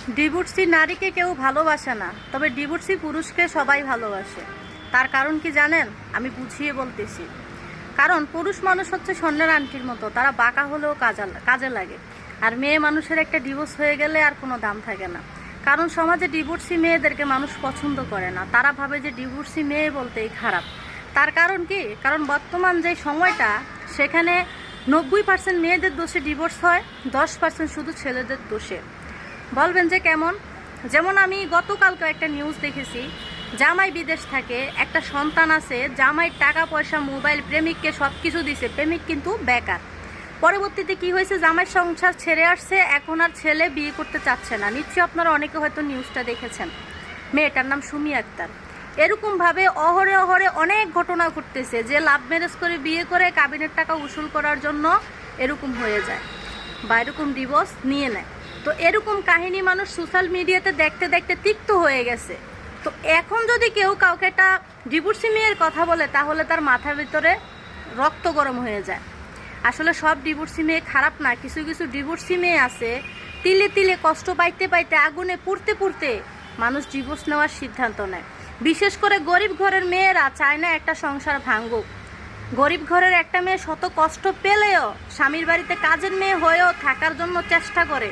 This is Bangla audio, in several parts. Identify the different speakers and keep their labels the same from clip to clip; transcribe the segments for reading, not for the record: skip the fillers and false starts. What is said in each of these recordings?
Speaker 1: ডিভোর্সি নারীকে কেউ ভালোবাসে না, তবে ডিভোর্সি পুরুষকে সবাই ভালোবাসে। তার কারণ কি জানেন? আমি বুঝিয়ে বলতেছি। কারণ পুরুষ মানুষ হচ্ছে স্বর্ণের আংটির মতো, তারা বাঁকা হলেও কাজে লাগে। আর মেয়ে মানুষের একটা ডিভোর্স হয়ে গেলে আর কোনো দাম থাকে না। কারণ সমাজে ডিভোর্সি মেয়েদেরকে মানুষ পছন্দ করে না, তারা ভাবে যে ডিভোর্সি মেয়ে বলতেই খারাপ। তার কারণ কি? কারণ বর্তমান যে সময়টা, সেখানে 90% মেয়েদের দোষে ডিভোর্স হয়, 10% শুধু ছেলেদের দোষে। বলবেন যে কেমন? যেমন আমি গতকালকে একটা নিউজ দেখেছি, জামাই বিদেশ থাকে, একটা সন্তান আছে, জামাইয়ের টাকা পয়সা মোবাইল প্রেমিককে সব কিছু দিছে, প্রেমিক কিন্তু বেকার। পরবর্তীতে কি হয়েছে, জামাই সংসার ছেড়ে আসছে, এখন আর ছেলে বিয়ে করতে চাচ্ছে না। নিশ্চয়ই আপনারা অনেকে হয়তো নিউজটা দেখেছেন। মেয়েটার নাম সুমি আক্তার। এরকমভাবে অহরে অহরে অনেক ঘটনা ঘটতেছে যে লাভ ম্যারেজ করে বিয়ে করে কাবিনের টাকা উসুল করার জন্য এরকম হয়ে যায় বা এরকম ডিভোর্স নিয়ে নেয়। তো এরকম কাহিনী মানুষ সোশ্যাল মিডিয়াতে দেখতে দেখতে তিক্ত হয়ে গেছে। তো এখন যদি কেউ কাউকে একটা ডিভোর্সি মেয়ের কথা বলে, তাহলে তার মাথার ভিতরে রক্ত গরম হয়ে যায়। আসলে সব ডিভোর্সি মেয়ে খারাপ না, কিছু কিছু ডিভোর্সি মেয়ে আছে তিলে তিলে কষ্ট পাইতে পাইতে, আগুনে পুড়তে পুড়তে মানুষ ডিভোর্স নেওয়ার সিদ্ধান্ত নেয়। বিশেষ করে গরিব ঘরের মেয়েরা চায় না একটা সংসার ভাঙুক। গরিব ঘরের একটা মেয়ে শত কষ্ট পেলেও স্বামীর বাড়িতে কাজের মেয়ে হয়েও থাকার জন্য চেষ্টা করে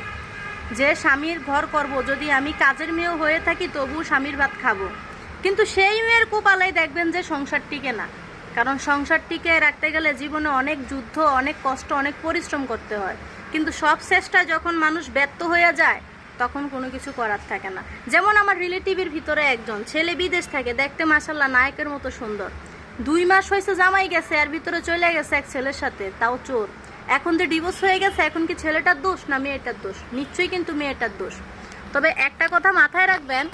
Speaker 1: যে স্বামীর ঘর করব, যদি আমি কাজের মেয়ে হয়ে থাকি তবু স্বামীর ভাত খাবো। কিন্তু সেই মেয়ের কপালেই দেখবেন যে সংসার টিকে না। কারণ সংসার টিকে রাখতে গেলে জীবনে অনেক যুদ্ধ, অনেক কষ্ট, অনেক পরিশ্রম করতে হয়। কিন্তু সব চেষ্টায় যখন মানুষ ব্যর্থ হয়ে যায়, তখন কোনো কিছু করার থাকে না। যেমন আমার রিলেটিভের ভিতরে একজন ছেলে বিদেশ থাকে, দেখতে মাশাল্লাহ নায়কের মতো সুন্দর। 2 মাস হয়েছে জামাই গেছে, আর ভিতরে চলে গেছে এক ছেলের সাথে, তাও চোর। এখন যে ডিভোর্স হয়ে গেছে, এখন কি ছেলেটার দোষ না মেয়েটার দোষ? নিশ্চয়ই কিন্তু মেয়েটার দোষ। তবে একটা কথা মাথায় রাখবেন,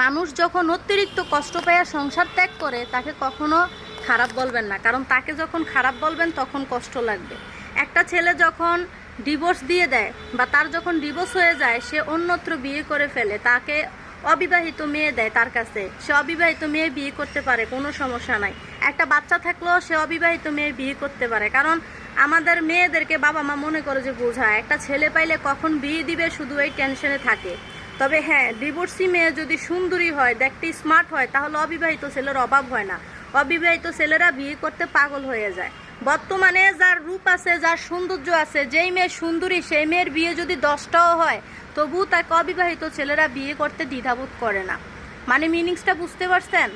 Speaker 1: মানুষ যখন অতিরিক্ত কষ্ট পেয়ে সংসার ত্যাগ করে, তাকে কখনো খারাপ বলবেন না। কারণ তাকে যখন খারাপ বলবেন তখন কষ্ট লাগবে। একটা ছেলে যখন ডিভোর্স দিয়ে দেয় বা তার যখন ডিভোর্স হয়ে যায়, সে অন্যত্র বিয়ে করে ফেলে, তাকে অবিবাহিত মেয়ে দেয় তার কাছে, সে অবিবাহিত মেয়ে বিয়ে করতে পারে, কোনো সমস্যা নাই। একটা বাচ্চা থাকলেও সে অবিবাহিত মেয়ে বিয়ে করতে পারে। কারণ আমাদের মেয়েদেরকে বাবা মা মনে করে যে বোঝায়, একটা ছেলে পাইলে কখন বিয়ে দিবে শুধু এই টেনশনে থাকে। তবে হ্যাঁ, ডিভোর্সি মেয়ে যদি সুন্দরী হয়, দেখতে স্মার্ট হয়, তাহলে অবিবাহিত ছেলের অভাব হয় না। অবিবাহিত ছেলেরা বিয়ে করতে পাগল হয়ে যায়। বর্তমানে যার রূপ আছে, যার সৌন্দর্য আছে, যেই মেয়ে সুন্দরী, সেই মেয়ের বিয়ে যদি 10টাও হয়, তবু তাকে অবিবাহিত ছেলেরা বিয়ে করতে দ্বিধাবোধ করে না। মানে মিনিংসটা বুঝতে পারছেন?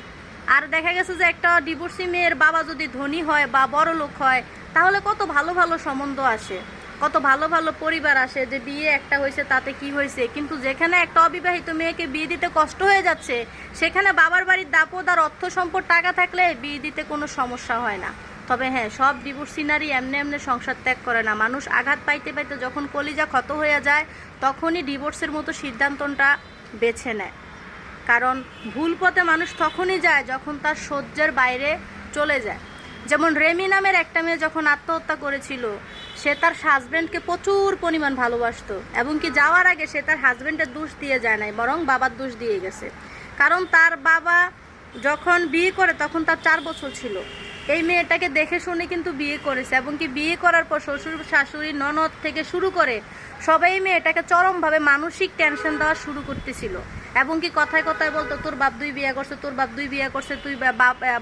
Speaker 1: আর দেখা গেছে যে একটা ডিভোর্সি মেয়ের বাবা যদি ধনী হয় বা বড় লোক হয়, তাহলে কত ভালো ভালো সম্বন্ধ আসে, কত ভালো ভালো পরিবার আসে, যে বিয়ে একটা হয়েছে তাতে কি হয়েছে। কিন্তু যেখানে একটা অবিবাহিত মেয়েকে বিয়ে দিতে কষ্ট হয়ে যাচ্ছে, সেখানে বাবার বাড়ির দাপট আর অর্থ সম্পদ টাকা থাকলে বিয়ে দিতে কোনো সমস্যা হয় না। তবে হ্যাঁ, সব ডিভোর্সি নারী এমনি এমনি সংসার ত্যাগ করে না। মানুষ আঘাত পাইতে পাইতে যখন কলিজা ক্ষত হয়ে যায়, তখনই ডিভোর্সের মতো সিদ্ধান্তটা বেছে নেয়। কারণ ভুল পথে মানুষ তখনই যায় যখন তার সহ্যের বাইরে চলে যায়। যেমন রেমি নামের একটা মেয়ে যখন আত্মহত্যা করেছিল, সে তার হাজব্যান্ডকে প্রচুর পরিমাণ ভালোবাসতো, এবং কি যাওয়ার আগে সে তার হাজব্যান্ডের দোষ দিয়ে যায় নাই, বরং বাবার দোষ দিয়ে গেছে। কারণ তার বাবা যখন বিয়ে করে তখন তার 4 বছর ছিল। এই মেয়েটাকে দেখে শুনে কিন্তু বিয়ে করেছে, এবং কি বিয়ে করার পর শ্বশুর শাশুড়ি ননদ থেকে শুরু করে সবাই মেয়েটাকে চরমভাবে মানসিক টেনশন দেওয়া শুরু করতেছিল। এবং কি কথায় কথায় বলতো, তোর বাপ 2 বিয়ে করছে, তোর বাপ 2 বিয়ে করছে, তুই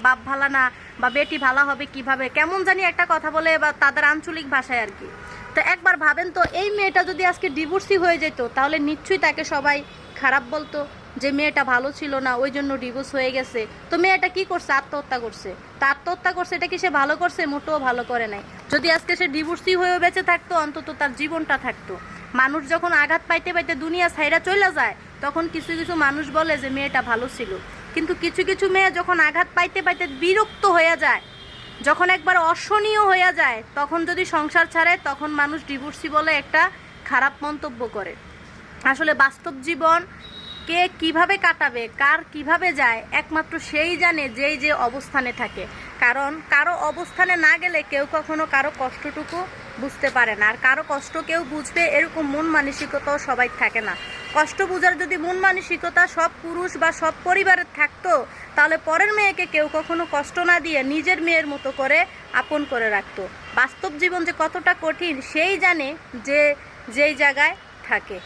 Speaker 1: বাপ ভালা না, বা বেটি ভালা হবে কিভাবে, কেমন জানি একটা কথা বলে, বা তাদের আঞ্চলিক ভাষায় আর কি। তো একবার ভাবেন তো, এই মেয়েটা যদি আজকে ডিভোর্সি হয়ে যেত, তাহলে নিশ্চয়ই তাকে সবাই খারাপ বলতো, যে মেয়েটা ভালো ছিল না, ওই জন্য ডিভোর্স হয়ে গেছে। তো মেয়েটা কি করছে? আত্মহত্যা করছে। তা আত্মহত্যা করছে, এটা কি সে ভালো করছে? মোটেও ভালো করে নাই। যদি আজকে সে ডিভোর্সি হয়েও বেঁচে থাকতো, অন্তত তার জীবনটা থাকতো। মানুষ যখন আঘাত পাইতে পাইতে দুনিয়া ছাইরা চলে যায়, তখন কিছু কিছু মানুষ বলে যে মেয়েটা ভালো ছিল। কিন্তু কিছু কিছু মেয়ে যখন আঘাত পাইতে পাইতে বিরক্ত হয়ে যায়, যখন একবার অসহনীয় হয়ে যায়, তখন যদি সংসার ছাড়ে, তখন মানুষ ডিভোর্সি বলে একটা খারাপ মন্তব্য করে। আসলে বাস্তব জীবন কে কিভাবে কাটাবে, কার কিভাবে যায়, একমাত্র সেই জানে যেই যে অবস্থানে থাকে। কারণ কারো অবস্থানে না গেলে কেউ কখনো কারো কষ্টটুকু বুঝতে পারে না। আর কারো কষ্ট কেউ বুঝবে এরকম মন মানসিকতাও সবাই থাকে না। কষ্ট বোঝার যদি মন মানসিকতা সব পুরুষ বা সব পরিবারের থাকতো, তাহলে পরের মেয়েকে কেউ কখনো কষ্ট না দিয়ে নিজের মেয়ের মতো করে আপন করে রাখতো। বাস্তব জীবন যে কতটা কঠিন সেই জানে যে যেই জায়গায় থাকে।